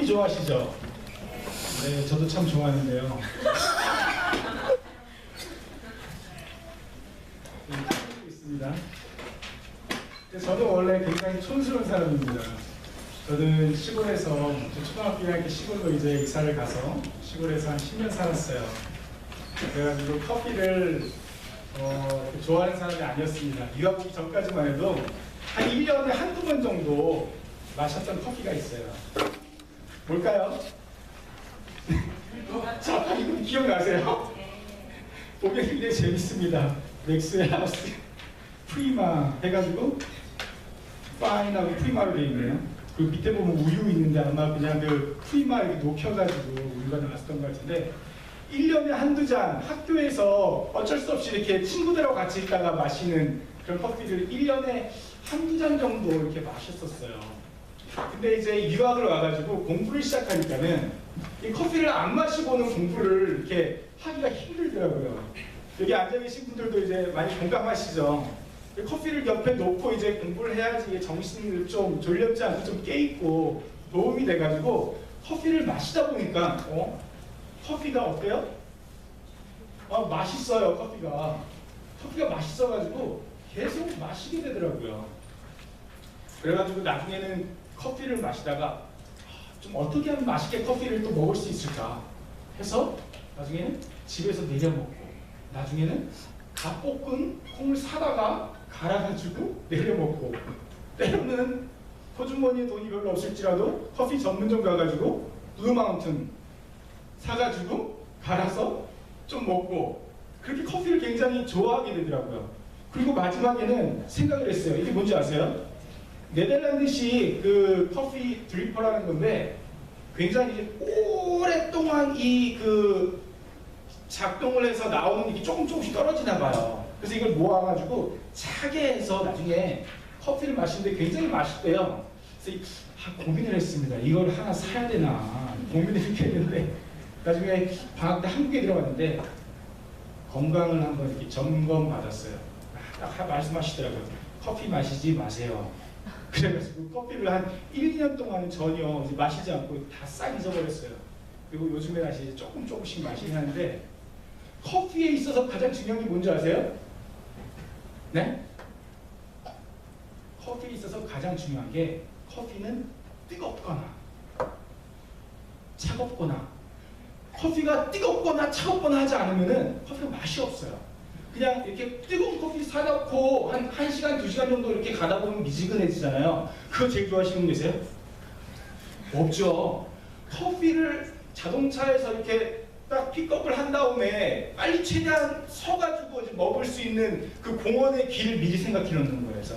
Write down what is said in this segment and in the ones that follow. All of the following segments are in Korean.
커피 좋아하시죠? 네, 저도 참 좋아하는데요. 있습니다. 저는 원래 굉장히 촌스러운 사람입니다. 저는 시골에서 초등학교 1학년 시골로 이제 이사를 가서 시골에서 한 10년 살았어요. 그래가지고 커피를 좋아하는 사람이 아니었습니다. 유학 오기 전까지만 해도 한 1년에 한두 번 정도 마셨던 커피가 있어요. 뭘까요? 자, 이거 기억나세요? 보면 굉장히 재밌습니다. 맥스하우스 프리마 해가지고 파인하고 프리마로 되어 있네요. 그리고 밑에 보면 우유 있는데 아마 그냥 그 프리마 이렇게 녹여가지고 우유가 나왔었던 것 같은데 1년에 한두 잔 학교에서 어쩔 수 없이 이렇게 친구들하고 같이 있다가 마시는 그런 커피를 1년에 한두 잔 정도 이렇게 마셨었어요. 근데 이제 유학을 와가지고 공부를 시작하니까는 이 커피를 안 마시고는 공부를 이렇게 하기가 힘들더라고요. 여기 앉아 계신 분들도 이제 많이 공감하시죠? 커피를 옆에 놓고 이제 공부를 해야지 정신을 좀 졸렵지 않고 좀 깨있고 도움이 돼가지고 커피를 마시다 보니까 커피가 어때요? 맛있어요. 커피가 맛있어가지고 계속 마시게 되더라고요. 그래가지고 나중에는 커피를 마시다가 좀 어떻게 하면 맛있게 커피를 또 먹을 수 있을까 해서 나중에는 집에서 내려 먹고 나중에는 갓볶은 콩을 사다가 갈아가지고 내려 먹고 때로는 호주머니에 돈이 별로 없을지라도 커피 전문점 가가지고 블루마운튼 사가지고 갈아서 좀 먹고 그렇게 커피를 굉장히 좋아하게 되더라고요. 그리고 마지막에는 생각을 했어요. 이게 뭔지 아세요? 네덜란드식 그 커피 드리퍼라는 건데 굉장히 오랫동안 이 그 작동을 해서 나오는 게 조금씩 떨어지나 봐요. 그래서 이걸 모아가지고 차게 해서 나중에 커피를 마시는데 굉장히 맛있대요. 그래서 고민을 했습니다. 이걸 하나 사야 되나 고민을 이렇게 했는데 나중에 방학 때 한국에 들어갔는데 건강을 한번 이렇게 점검 받았어요. 딱 말씀하시더라고요. 커피 마시지 마세요. 그래가지고 커피를 한 1, 2년 동안은 전혀 이제 마시지 않고 다 싹 잊어버렸어요. 그리고 요즘에 다시 조금씩 마시긴 하는데 커피에 있어서 가장 중요한 게 뭔지 아세요? 네? 커피에 있어서 가장 중요한 게 커피는 뜨겁거나 차갑거나 커피가 뜨겁거나 차갑거나 하지 않으면은 커피가 맛이 없어요. 그냥 이렇게 뜨거운 커피 사놓고 한 1시간, 2시간 정도 이렇게 가다 보면 미지근해지잖아요. 그거 제일 좋아하시는 분 계세요? 없죠. 커피를 자동차에서 이렇게 딱 픽업을 한 다음에 빨리 최대한 서가지고 이제 먹을 수 있는 그 공원의 길을 미리 생각해 놓는 거예요. 그래서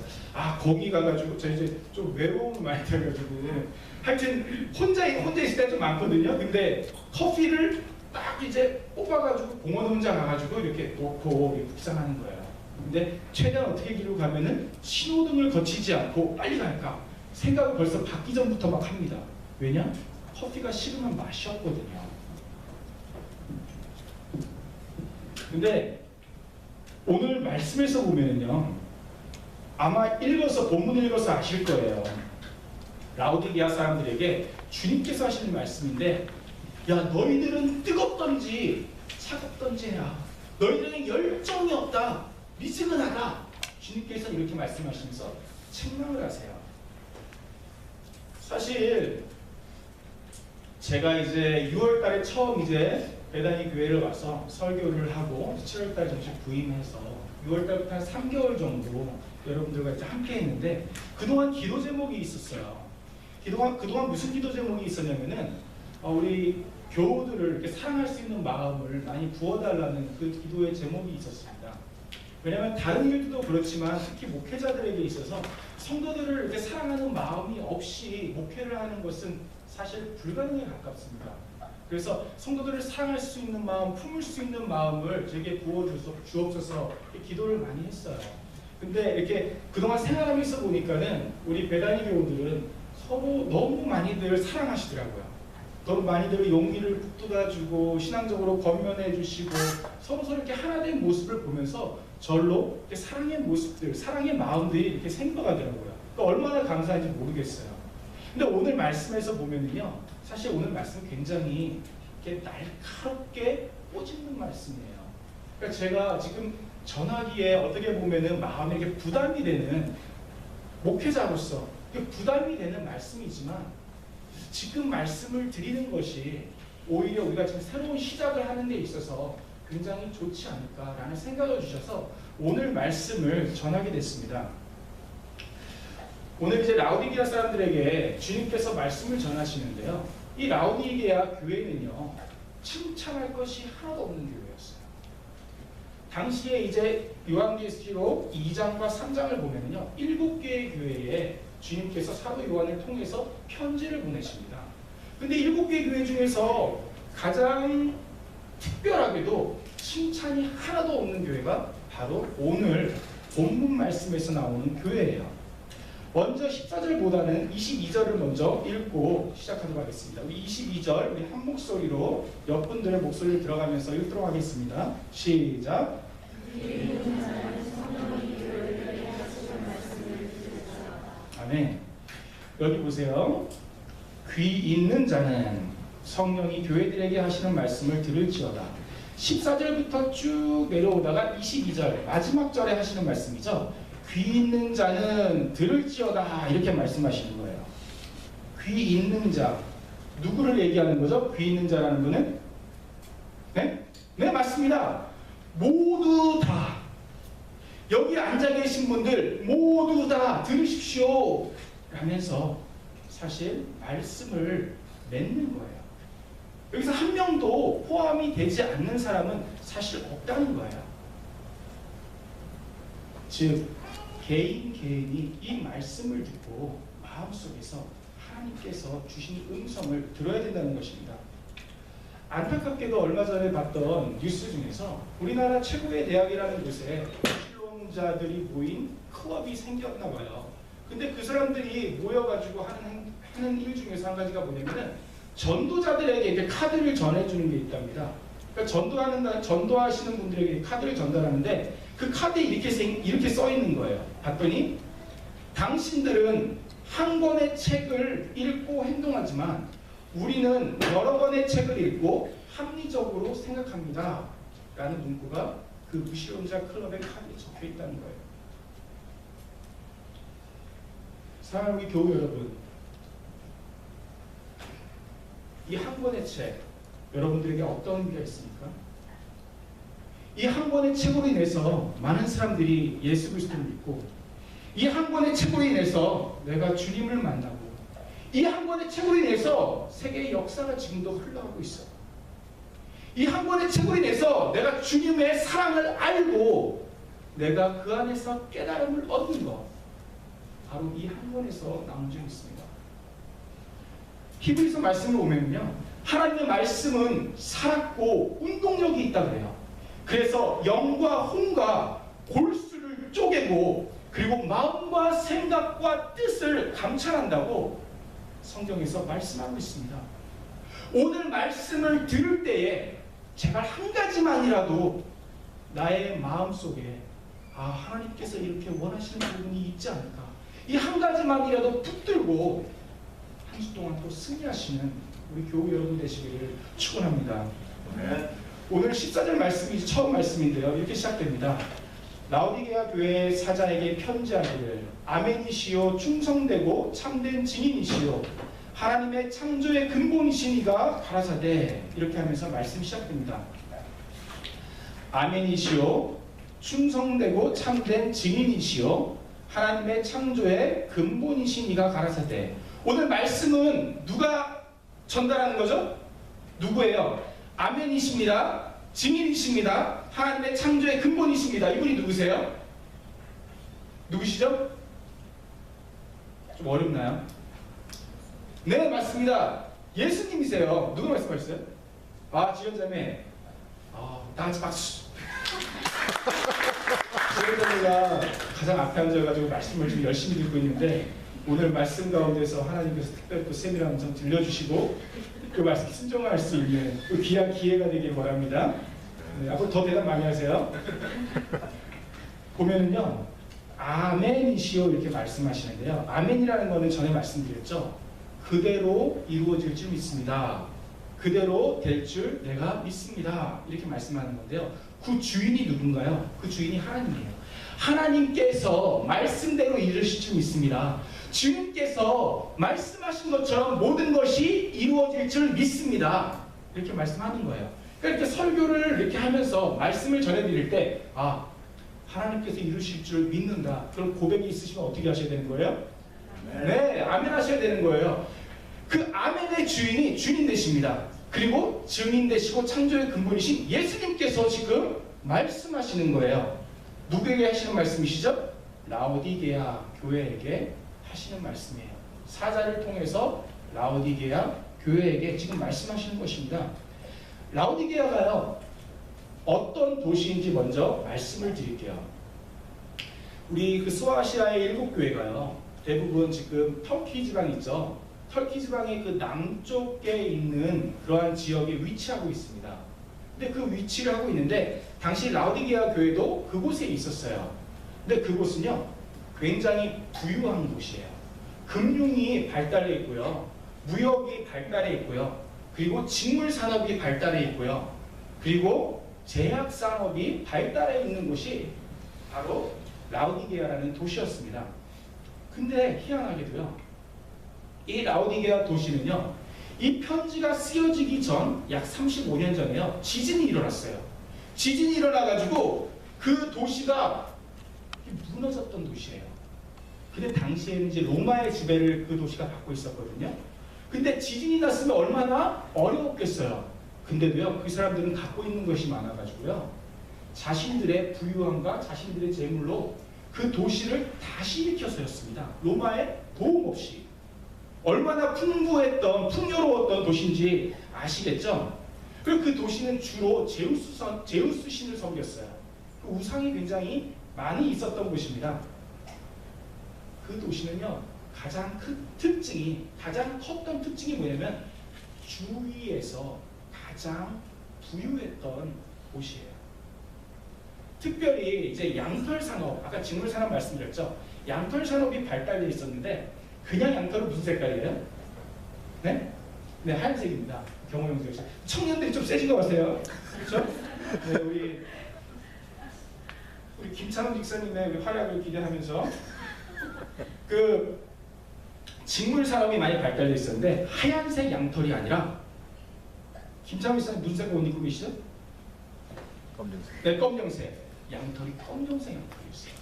거기 가가지고 저 이제 좀 외로움을 많이 타가지고 하여튼 혼자 있을 때 좀 많거든요. 근데 커피를 딱 이제 뽑아가지고 공원 혼자 가가지고 이렇게 놓고 이렇게 묵상하는 거예요. 근데 최대한 어떻게 길로 가면은 신호등을 거치지 않고 빨리 갈까 생각을 벌써 받기 전부터 막 합니다. 왜냐? 커피가 식으면 맛이 없거든요. 근데 오늘 말씀에서 보면은요, 아마 본문 읽어서 아실 거예요. 라오디게아 사람들에게 주님께서 하시는 말씀인데, 야, 너희들은 뜨겁던지 차갑던지 해라. 너희들은 열정이 없다. 미지근하다. 주님께서 이렇게 말씀하시면서 책망을 하세요. 사실 제가 이제 6월 달에 처음 이제 베다니 교회를 와서 설교를 하고 7월 달에 정식 부임해서 6월 달부터 한 3개월 정도 여러분들과 이제 함께 했는데 그동안 기도 제목이 있었어요. 그동안 무슨 기도 제목이 있었냐면은 우리 교우들을 이렇게 사랑할 수 있는 마음을 많이 부어달라는 그 기도의 제목이 있었습니다. 왜냐하면 다른 일들도 그렇지만 특히 목회자들에게 있어서 성도들을 이렇게 사랑하는 마음이 없이 목회를 하는 것은 사실 불가능에 가깝습니다. 그래서 성도들을 사랑할 수 있는 마음, 품을 수 있는 마음을 제게 부어주옵소서 기도를 많이 했어요. 근데 이렇게 그동안 생활하면서 보니까는 우리 베다니 교우들은 서로 너무 많이들 사랑하시더라고요. 너무 많이들 용기를 북돋아주고 신앙적으로 권면해 주시고 서로 이렇게 하나된 모습을 보면서 절로 이렇게 사랑의 모습들, 사랑의 마음들이 이렇게 생겨가더라고요. 그러니까 얼마나 감사한지 모르겠어요. 근데 오늘 말씀에서 보면은요, 사실 오늘 말씀 굉장히 이렇게 날카롭게 꼬집는 말씀이에요. 그러니까 제가 지금 전하기에 어떻게 보면은 마음에 이렇게 부담이 되는 목회자로서 부담이 되는 말씀이지만 지금 말씀을 드리는 것이 오히려 우리가 지금 새로운 시작을 하는 데 있어서 굉장히 좋지 않을까라는 생각을 주셔서 오늘 말씀을 전하게 됐습니다. 오늘 이제 라우디게아 사람들에게 주님께서 말씀을 전하시는데요. 이 라우디게아 교회는요, 칭찬할 것이 하나도 없는 교회였어요. 당시에 이제 요한계시록 2장과 3장을 보면요, 7개의 교회에 주님께서 사도 요한을 통해서 편지를 보내십니다. 근데 7개의 교회 중에서 가장 특별하게도 칭찬이 하나도 없는 교회가 바로 오늘 본문 말씀에서 나오는 교회예요. 먼저 14절보다는 22절을 먼저 읽고 시작하도록 하겠습니다. 우리 22절 우리 한 목소리로 옆분들의 목소리를 들어가면서 읽도록 하겠습니다. 시작. 아멘. 여기 보세요. 귀 있는 자는 성령이 교회들에게 하시는 말씀을 들을지어다. 14절부터 쭉 내려오다가 22절 마지막 절에 하시는 말씀이죠. 귀 있는 자는 들을지어다 이렇게 말씀하시는 거예요. 귀 있는 자, 누구를 얘기하는 거죠? 귀 있는 자라는 분은? 네? 네, 맞습니다. 모두 다, 여기 앉아 계신 분들 모두 다 들으십시오 라면서 사실 말씀을 맺는 거예요. 여기서 한 명도 포함이 되지 않는 사람은 사실 없다는 거예요. 즉 개인이 이 말씀을 듣고 마음속에서 하나님께서 주신 음성을 들어야 된다는 것입니다. 안타깝게도 얼마 전에 봤던 뉴스 중에서 우리나라 최고의 대학이라는 곳에 실론자들이 모인 클럽이 생겼나 봐요. 근데 그 사람들이 모여가지고 하는 일 중에서 한 가지가 뭐냐면은 전도자들에게 이렇게 카드를 전해주는 게 있답니다. 그러니까 전도하시는 분들에게 카드를 전달하는데 그 카드에 이렇게 써 있는 거예요. 봤더니 당신들은 한 권의 책을 읽고 행동하지만 우리는 여러 권의 책을 읽고 합리적으로 생각합니다. 라는 문구가 그 무신론자 클럽의 카드에 적혀 있다는 거예요. 사랑하는 우리 교우 여러분, 이 한 권의 책 여러분들에게 어떤 의미가 있습니까? 이 한 권의 책으로 인해서 많은 사람들이 예수 그리스도를 믿고, 이 한 권의 책으로 인해서 내가 주님을 만나고, 이 한 권의 책으로 인해서 세계의 역사가 지금도 흘러가고 있어. 이 한 권의 책으로 인해서 내가 주님의 사랑을 알고 내가 그 안에서 깨달음을 얻는 것, 바로 이 한 권에서 나온 적이 있습니다. 히브리서 말씀을 보면요, 하나님의 말씀은 살았고 운동력이 있다 그래요. 그래서 영과 혼과 골수를 쪼개고 그리고 마음과 생각과 뜻을 감찰한다고 성경에서 말씀하고 있습니다. 오늘 말씀을 들을 때에 제발 한 가지만이라도 나의 마음속에 하나님께서 이렇게 원하시는 부분이 있지 않을까, 이 한 가지만이라도 붙들고 한 주 동안 또 승리하시는 우리 교우 여러분 되시기를 축원합니다. 네. 오늘 14절 말씀이 처음 말씀인데요. 이렇게 시작됩니다. 라우디게아 교회 사자에게 편지하기를 아멘이시요 충성되고 참된 증인이시요 하나님의 창조의 근본이신 이가 가라사대, 이렇게 하면서 말씀이 시작됩니다. 아멘이시요 충성되고 참된 증인이시요 하나님의 창조의 근본이신 이가 가라사대. 오늘 말씀은 누가 전달하는 거죠? 누구예요? 아멘이십니다. 증인이십니다. 하나님의 창조의 근본이십니다. 이분이 누구세요? 누구시죠? 좀 어렵나요? 네, 맞습니다. 예수님이세요. 누가 말씀하셨어요? 지연자매. 다 같이 박수. 지연자매가 가장 앞에 앉아가지고 말씀을 좀 열심히 듣고 있는데, 오늘 말씀 가운데서 하나님께서 특별히 또 세밀한 음성 들려주시고 그 말씀 순종할 수 있는 그 귀한 기회가 되길 바랍니다. 네, 앞으로 더 대답 많이 하세요. 보면은요, 아멘이시오 이렇게 말씀하시는데요. 아멘이라는 거는 전에 말씀드렸죠. 그대로 이루어질 줄 믿습니다. 그대로 될 줄 내가 믿습니다. 이렇게 말씀하는 건데요. 그 주인이 누군가요? 그 주인이 하나님이에요. 하나님께서 말씀대로 이루실 줄 믿습니다. 주님께서 말씀하신 것처럼 모든 것이 이루어질 줄 믿습니다. 이렇게 말씀하는 거예요. 그러니까 이렇게 설교를 이렇게 하면서 말씀을 전해드릴 때, 아, 하나님께서 이루실 줄 믿는다. 그런 고백이 있으시면 어떻게 하셔야 되는 거예요? 네, 아멘 하셔야 되는 거예요. 그 아멘의 주인이 주님 되십니다. 그리고 증인 되시고 창조의 근본이신 예수님께서 지금 말씀하시는 거예요. 누구에게 하시는 말씀이시죠? 라오디게아 교회에게 하시는 말씀이에요. 사자를 통해서 라오디게아 교회에게 지금 말씀하시는 것입니다. 라오디게아가요, 어떤 도시인지 먼저 말씀을 드릴게요. 우리 그 소아시아의 7교회가요, 대부분 지금 터키 지방 있죠. 터키 지방의 그 남쪽에 있는 그러한 지역에 위치하고 있습니다. 근데 그 위치를 하고 있는데 당시 라오디게아 교회도 그곳에 있었어요. 근데 그곳은요, 굉장히 부유한 곳이에요. 금융이 발달해 있고요, 무역이 발달해 있고요, 그리고 직물 산업이 발달해 있고요, 그리고 제약 산업이 발달해 있는 곳이 바로 라오디게아라는 도시였습니다. 근데 희한하게도요, 이 라오디게아 도시는요, 이 편지가 쓰여지기 전 약 35년 전에요, 지진이 일어났어요. 지진이 일어나가지고 그 도시가 무너졌던 도시예요. 근데 당시에는 이제 로마의 지배를 그 도시가 받고 있었거든요. 근데 지진이 났으면 얼마나 어려웠겠어요. 근데도요, 그 사람들은 갖고 있는 것이 많아가지고요, 자신들의 부유함과 자신들의 재물로 그 도시를 다시 일으켜 세웠습니다. 로마의 도움 없이. 얼마나 풍부했던, 풍요로웠던 도시인지 아시겠죠? 그리고 그 도시는 주로 제우스 신을 섬겼어요. 그 우상이 굉장히 많이 있었던 곳입니다. 그 도시는요, 가장 컸던 특징이 뭐냐면 주위에서 가장 부유했던 곳이에요. 특별히 이제 양털 산업, 아까 직물 산업 말씀드렸죠. 양털 산업이 발달되어 있었는데, 그냥 양털은 무슨 색깔이에요? 네? 네, 하얀색입니다. 경호용색. 청년들이 좀 세진 것 같아요. 그렇죠? 네, 우리 김찬원 집사님의 활약을 기대하면서 그 직물 산업이 많이 발달되어 있었는데, 하얀색 양털이 아니라, 김찬원 집사님 무슨 색깔 옷 입고 계시죠? 검정색. 네, 검정색. 양털이 검정색 양털이었어요.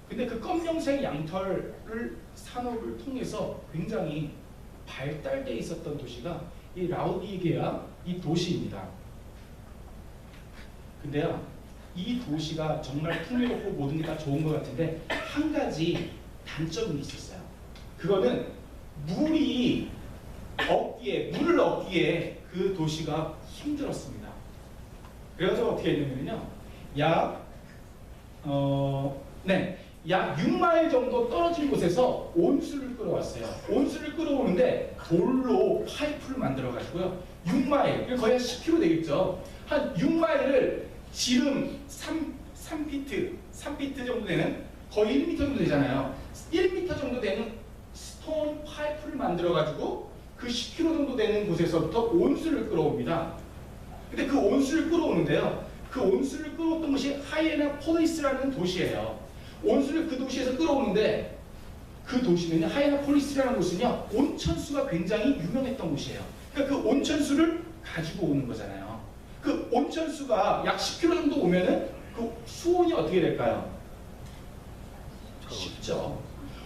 근데 그 검정색 양털을 산업을 통해서 굉장히 발달되어 있었던 도시가 이 라오디게아 이 도시입니다. 근데요, 이 도시가 정말 풍요롭고 모든 게 다 좋은 것 같은데 한 가지 단점이 있었어요. 그거는 물을 얻기에 그 도시가 힘들었습니다. 그래서 어떻게 했냐면요, 약 6마일 정도 떨어진 곳에서 온수를 끌어왔어요. 온수를 끌어오는데 돌로 파이프를 만들어가지고요, 6마일, 거의 한 10km 되겠죠. 한 6마일을 지름 3피트 정도 되는, 거의 1m 정도 되잖아요. 1m 정도 되는 스톤 파이프를 만들어가지고 그 10km 정도 되는 곳에서부터 온수를 끌어옵니다. 근데 그 온수를 끌어오는데요, 그 온수를 끌어왔던 곳이 하이에나폴리스라는 도시예요. 온수를 그 도시에서 끌어오는데, 그 도시는요, 하이에나폴리스라는 곳은요, 온천수가 굉장히 유명했던 곳이에요. 그러니까 그 온천수를 가지고 오는 거잖아요. 그 온천수가 약 10km 정도 오면은 그 수온이 어떻게 될까요? 식죠.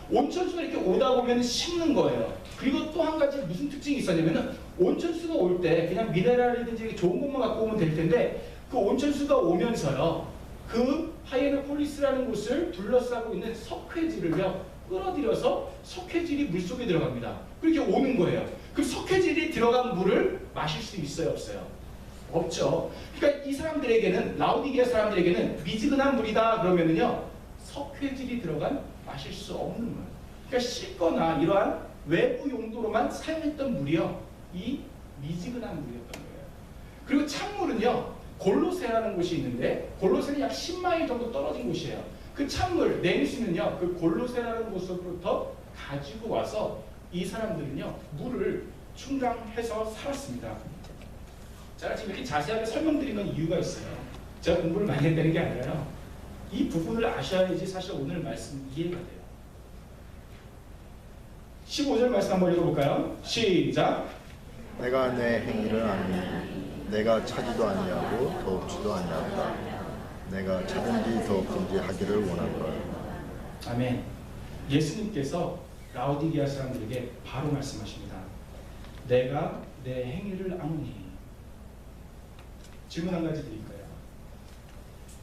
온천수가 이렇게 오다 보면 식는 거예요. 그리고 또 한 가지 무슨 특징이 있었냐면은, 온천수가 올 때 그냥 미네랄이든지 좋은 것만 갖고 오면 될 텐데, 그 온천수가 오면서요, 그 하이에나폴리스라는 곳을 둘러싸고 있는 석회질을요, 끌어들여서 석회질이 물속에 들어갑니다. 그렇게 오는 거예요. 그 석회질이 들어간 물을 마실 수 있어요, 없어요? 없죠. 그러니까 이 사람들에게는, 라오디게아 사람들에게는 미지근한 물이다 그러면은요, 석회질이 들어간 마실 수 없는 물. 그러니까 씻거나 이러한 외부 용도로만 사용했던 물이요, 이 미지근한 물이었던 거예요. 그리고 찬물은요, 골로세라는 곳이 있는데, 골로세는 약 10마일 정도 떨어진 곳이에요. 그 찬물, 내니스는요, 그 골로세라는 곳으로부터 가지고 와서 이 사람들은요 물을 충당해서 살았습니다. 제가 지금 이렇게 자세하게 설명드리는 이유가 있어요. 제가 공부를 많이 했다는 게 아니라요. 이 부분을 아셔야지 사실 오늘 말씀 이해가 돼요. 15절 말씀 한번 읽어볼까요? 시작. 내가 내 행위를 아니 내가 차지도 아니하고 더없지도 아니하다. 내가 차든지 더없든지 하기를 원하노라. 아멘. 예수님께서 라오디게아 사람들에게 바로 말씀하십니다. 내가 내 행위를 아노니. 질문 한 가지 드릴까요?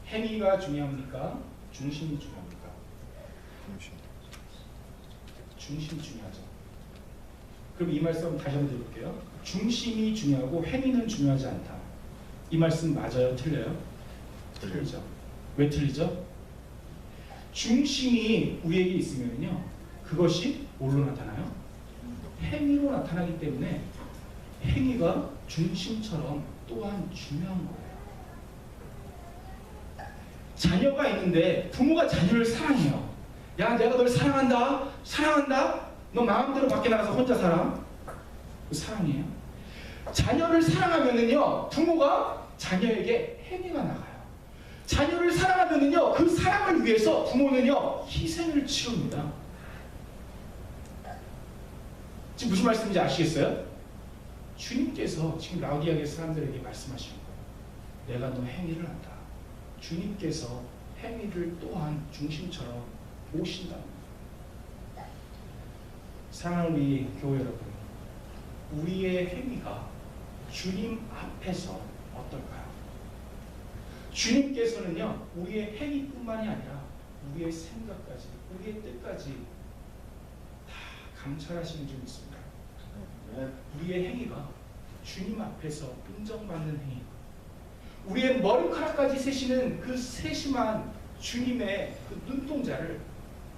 행위가 중요합니까? 중심이 중요합니까? 중심이 중요하죠. 그럼 이 말씀 다시 한번 드릴게요. 중심이 중요하고 행위는 중요하지 않다. 이 말씀 맞아요? 틀려요? 틀리죠. 왜 틀리죠? 중심이 우리에게 있으면요, 그것이 뭘로 나타나요? 행위로 나타나기 때문에 행위가 중심처럼 또한 중요한 거예요. 자녀가 있는데 부모가 자녀를 사랑해요. 야, 내가 널 사랑한다. 사랑한다. 너 마음대로 밖에 나가서 혼자 살아. 그 사랑이에요. 자녀를 사랑하면은요, 부모가 자녀에게 행위가 나가요. 자녀를 사랑하면은요, 그 사랑을 위해서 부모는요 희생을 치릅니다. 지금 무슨 말씀인지 아시겠어요? 주님께서 지금 라오디게아 사람들에게 말씀하시는 거예요. 내가 너 행위를 한다. 주님께서 행위를 또한 중심처럼 보신다. 사랑하는 우리 교회 여러분, 우리의 행위가 주님 앞에서 어떨까요? 주님께서는요, 우리의 행위뿐만이 아니라 우리의 생각까지, 우리의 뜻까지 다 감찰하시는 줄 믿습니다. 우리의 행위가 주님 앞에서 인정받는 행위, 우리의 머리카락까지 세시는 그 세심한 주님의 그 눈동자를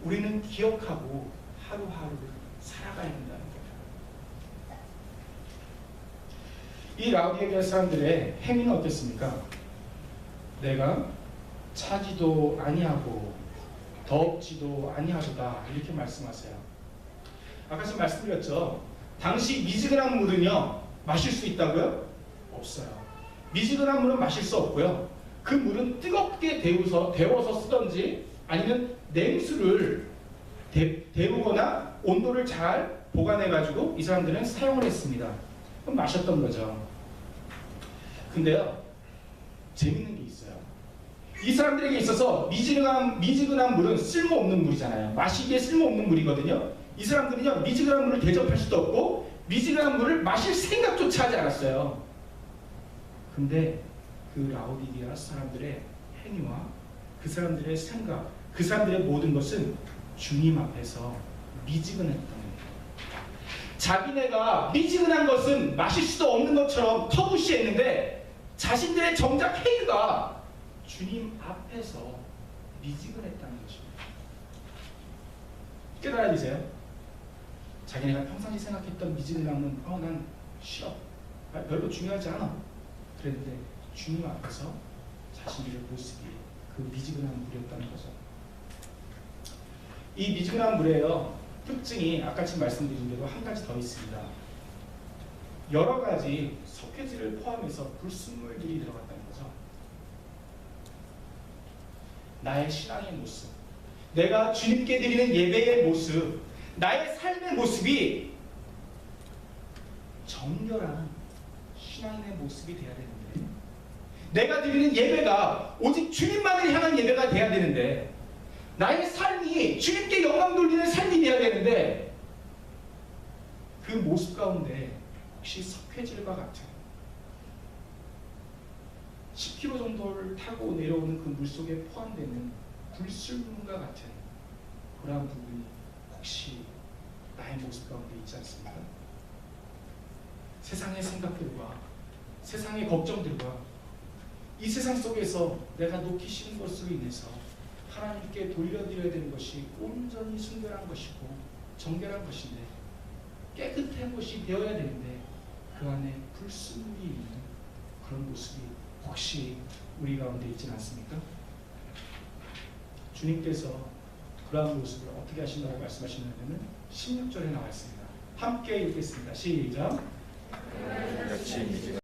우리는 기억하고 하루하루를 살아가야 된다는 거예요. 이 라오디게아 사람들의 행위는 어땠습니까? 내가 차지도 아니하고 더없지도 아니하도다, 이렇게 말씀하세요. 아까 지금 말씀드렸죠. 당시 미지근한 물은요 마실 수 있다고요? 없어요. 미지근한 물은 마실 수 없고요. 그 물은 뜨겁게 데워서 쓰던지 아니면 냉수를 데우거나 온도를 잘 보관해가지고 이 사람들은 사용을 했습니다. 그럼 마셨던 거죠. 근데요, 재밌는 게 있어요. 이 사람들에게 있어서 미지근한 물은 쓸모없는 물이잖아요. 마시기에 쓸모없는 물이거든요. 이 사람들은요, 미지근한 물을 대접할 수도 없고 미지근한 물을 마실 생각조차 하지 않았어요. 근데 그 라오디게아 사람들의 행위와 그 사람들의 생각, 그 사람들의 모든 것은 주님 앞에서 미지근했던 거예요. 자기네가 미지근한 것은 마실 수도 없는 것처럼 터부시했는데 자신들의 정작 행위가 주님 앞에서 미지근했다는 것입니다. 깨달아지세요? 자기네가 평상시 생각했던 미지근함은 난 싫어, 별로 중요하지 않아. 그랬는데 주님 앞에서 자신들의 모습이 그 미지근한 물이었다는 거죠. 이 미지근한 물에요, 특징이 아까 지금 말씀드린 대로 한 가지 더 있습니다. 여러 가지 석회질을 포함해서 불순물들이 들어갔다는 거죠. 나의 신앙의 모습, 내가 주님께 드리는 예배의 모습, 나의 삶의 모습이 정결한 신앙인의 모습이 돼야 되는데, 내가 드리는 예배가 오직 주님만을 향한 예배가 돼야 되는데, 나의 삶이 주님께 영광 돌리는 삶이 돼야 되는데, 그 모습 가운데 혹시 석회질과 같은 10km 정도를 타고 내려오는 그 물속에 포함되는 불순물과 같은 그러한 부분이 혹시 나의 모습 가운데 있지 않습니까? 세상의 생각들과 세상의 걱정들과 이 세상 속에서 내가 놓기 싫은 것으로 인해서 하나님께 돌려드려야 되는 것이 온전히 순결한 것이고 정결한 것인데, 깨끗한 것이 되어야 되는데 그 안에 불순물이 있는 그런 모습이 혹시 우리 가운데 있지는 않습니까? 주님께서 그러한 모습을 어떻게 하신다고 말씀하시냐면 16절에 나와 있습니다. 함께 읽겠습니다. 시작. 같이 미지가